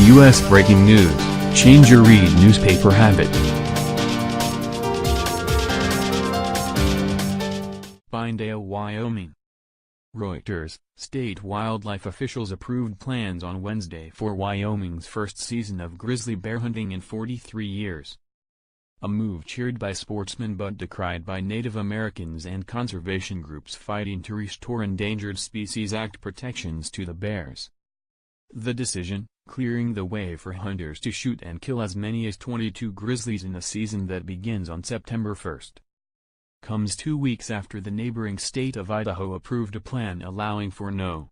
U.S. breaking news, change your read newspaper habit. PINEDALE, Wyoming. Reuters, state wildlife officials approved plans on Wednesday for Wyoming's first season of grizzly bear hunting in 43 years. A move cheered by sportsmen but decried by Native Americans and conservation groups fighting to restore Endangered Species Act protections to the bears. The decision, clearing the way for hunters to shoot and kill as many as 22 grizzlies in a season that begins on September 1, comes 2 weeks after the neighboring state of Idaho approved a plan allowing for no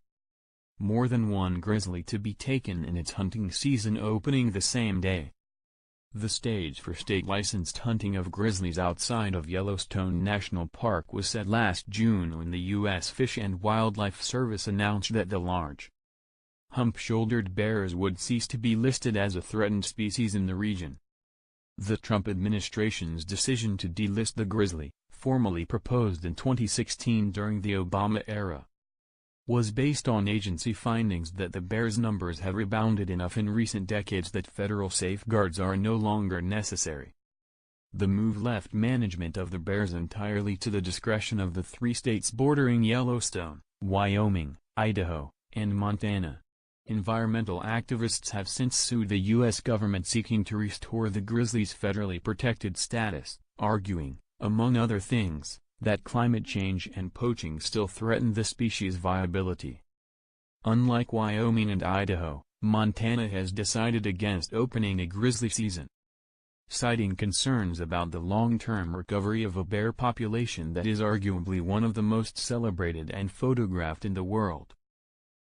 more than one grizzly to be taken in its hunting season opening the same day. The stage for state-licensed hunting of grizzlies outside of Yellowstone National Park was set last June when the U.S. Fish and Wildlife Service announced that the large, hump-shouldered bears would cease to be listed as a threatened species in the region. The Trump administration's decision to delist the grizzly, formally proposed in 2016 during the Obama era, was based on agency findings that the bears' numbers have rebounded enough in recent decades that federal safeguards are no longer necessary. The move left management of the bears entirely to the discretion of the 3 states bordering Yellowstone, Wyoming, Idaho, and Montana. Environmental activists have since sued the U.S. government seeking to restore the grizzly's federally protected status, arguing, among other things, that climate change and poaching still threaten the species' viability. Unlike Wyoming and Idaho, Montana has decided against opening a grizzly season, citing concerns about the long-term recovery of a bear population that is arguably one of the most celebrated and photographed in the world.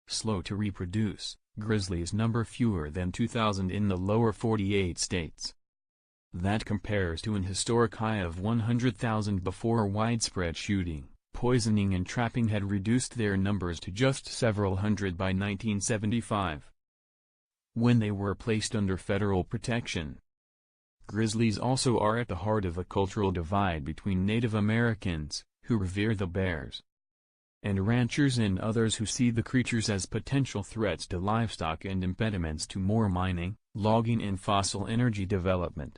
Slow to reproduce, grizzlies number fewer than 2,000 in the lower 48 states. That compares to an historic high of 100,000 before widespread shooting, poisoning and trapping had reduced their numbers to just several hundred by 1975, when they were placed under federal protection. Grizzlies also are at the heart of a cultural divide between Native Americans, who revere the bears, and ranchers and others who see the creatures as potential threats to livestock and impediments to more mining, logging and fossil energy development.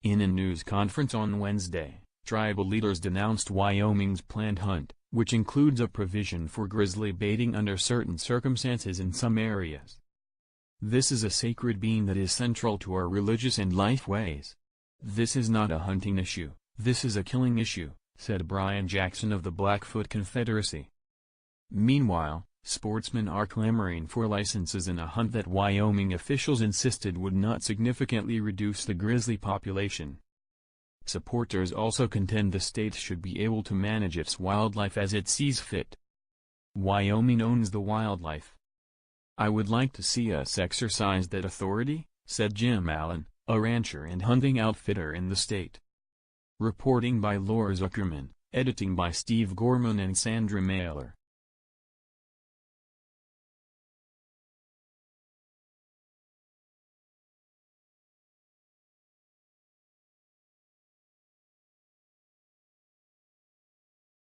In a news conference on Wednesday, tribal leaders denounced Wyoming's planned hunt, which includes a provision for grizzly baiting under certain circumstances in some areas. "This is a sacred being that is central to our religious and life ways. This is not a hunting issue, this is a killing issue," said Brian Jackson of the Blackfoot Confederacy. Meanwhile, sportsmen are clamoring for licenses in a hunt that Wyoming officials insisted would not significantly reduce the grizzly population. Supporters also contend the state should be able to manage its wildlife as it sees fit. Wyoming owns the wildlife. "I would like to see us exercise that authority," said Jim Allen, a rancher and hunting outfitter in the state. Reporting by Laura Zuckerman, editing by Steve Gorman and Sandra Mailer.